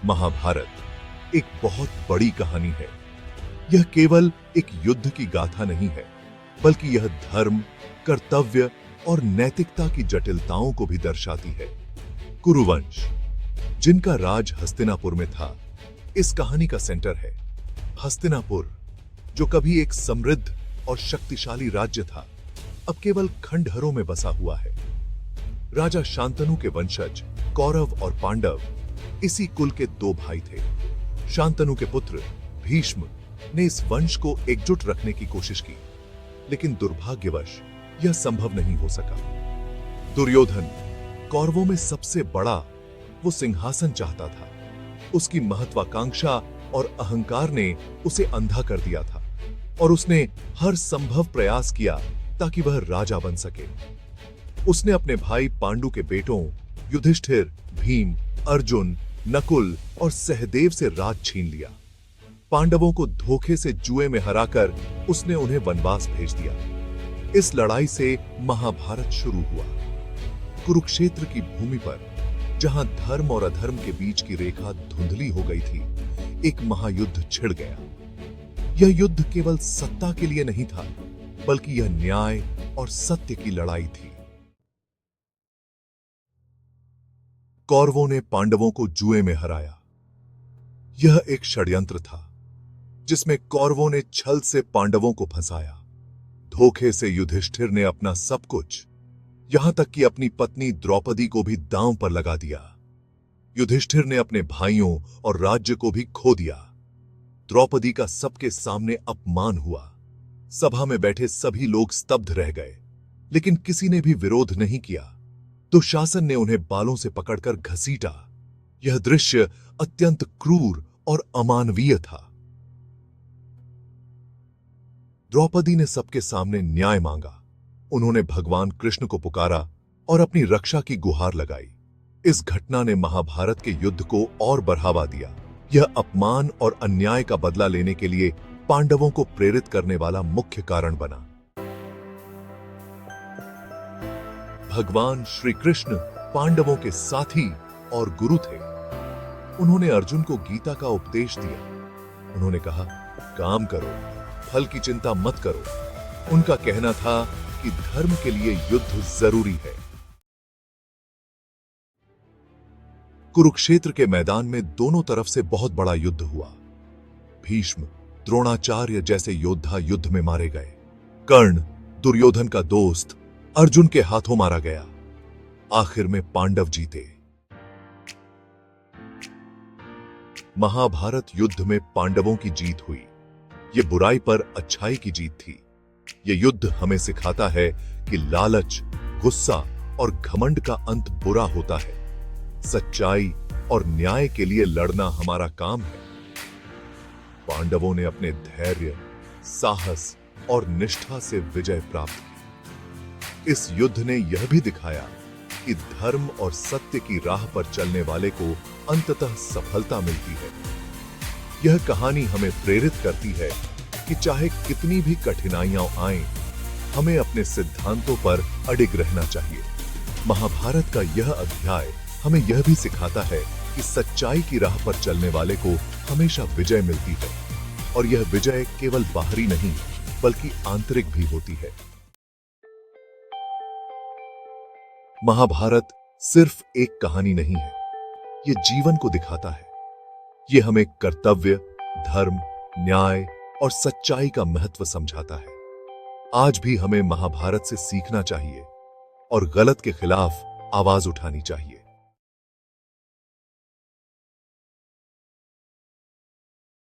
महाभारत एक बहुत बड़ी कहानी है। यह केवल एक युद्ध की गाथा नहीं है, बल्कि यह धर्म, कर्तव्य और नैतिकता की जटिलताओं को भी दर्शाती है। कुरुवंश, जिनका राज हस्तिनापुर में था, इस कहानी का सेंटर है। हस्तिनापुर, जो कभी एक समृद्ध और शक्तिशाली राज्य था, अब केवल खंडहरों में बसा हुआ है। राजा शांतनु के वंशज कौरव और पांडव इसी कुल के दो भाई थे। शांतनु के पुत्र भीष्म ने इस वंश को एकजुट रखने की कोशिश की, लेकिन दुर्भाग्यवश यह संभव नहीं हो सका। दुर्योधन, कौरवों में सबसे बड़ा, वो सिंहासन चाहता था। उसकी महत्वाकांक्षा और अहंकार ने उसे अंधा कर दिया था और उसने हर संभव प्रयास किया ताकि वह राजा बन सके। उसने अपने भाई पांडु के बेटों युधिष्ठिर, भीम, अर्जुन, नकुल और सहदेव से राज छीन लिया। पांडवों को धोखे से जुए में हराकर उसने उन्हें वनवास भेज दिया। इस लड़ाई से महाभारत शुरू हुआ। कुरुक्षेत्र की भूमि पर, जहां धर्म और अधर्म के बीच की रेखा धुंधली हो गई थी, एक महायुद्ध छिड़ गया। यह युद्ध केवल सत्ता के लिए नहीं था, बल्कि यह न्याय और सत्य की लड़ाई थी। कौरवों ने पांडवों को जुए में हराया। यह एक षड्यंत्र था, जिसमें कौरवों ने छल से पांडवों को फंसाया। धोखे से युधिष्ठिर ने अपना सब कुछ, यहां तक कि अपनी पत्नी द्रौपदी को भी दांव पर लगा दिया। युधिष्ठिर ने अपने भाइयों और राज्य को भी खो दिया। द्रौपदी का सबके सामने अपमान हुआ। सभा में बैठे सभी लोग स्तब्ध रह गए, लेकिन किसी ने भी विरोध नहीं किया। दुशासन ने उन्हें बालों से पकड़कर घसीटा। यह दृश्य अत्यंत क्रूर और अमानवीय था। द्रौपदी ने सबके सामने न्याय मांगा। उन्होंने भगवान कृष्ण को पुकारा और अपनी रक्षा की गुहार लगाई। इस घटना ने महाभारत के युद्ध को और बढ़ावा दिया। यह अपमान और अन्याय का बदला लेने के लिए पांडवों को प्रेरित करने वाला मुख्य कारण बना। भगवान श्री कृष्ण पांडवों के साथी और गुरु थे। उन्होंने अर्जुन को गीता का उपदेश दिया। उन्होंने कहा, काम करो, फल की चिंता मत करो। उनका कहना था कि धर्म के लिए युद्ध जरूरी है। कुरुक्षेत्र के मैदान में दोनों तरफ से बहुत बड़ा युद्ध हुआ। भीष्म, द्रोणाचार्य जैसे योद्धा युद्ध में मारे गए। कर्ण, दुर्योधन का दोस्त, अर्जुन के हाथों मारा गया। आखिर में पांडव जीते। महाभारत युद्ध में पांडवों की जीत हुई। यह बुराई पर अच्छाई की जीत थी। यह युद्ध हमें सिखाता है कि लालच, गुस्सा और घमंड का अंत बुरा होता है। सच्चाई और न्याय के लिए लड़ना हमारा काम है। पांडवों ने अपने धैर्य, साहस और निष्ठा से विजय प्राप्त की। इस युद्ध ने यह भी दिखाया कि धर्म और सत्य की राह पर चलने वाले को अंततः सफलता मिलती है। यह कहानी हमें प्रेरित करती है कि चाहे कितनी भी कठिनाइयां आएं, हमें अपने सिद्धांतों पर अडिग रहना चाहिए। महाभारत का यह अध्याय हमें यह भी सिखाता है कि सच्चाई की राह पर चलने वाले को हमेशा विजय मिलती है, और यह विजय केवल बाहरी नहीं, बल्कि आंतरिक भी होती है। महाभारत सिर्फ एक कहानी नहीं है, यह जीवन को दिखाता है। यह हमें कर्तव्य, धर्म, न्याय और सच्चाई का महत्व समझाता है। आज भी हमें महाभारत से सीखना चाहिए और गलत के खिलाफ आवाज उठानी चाहिए।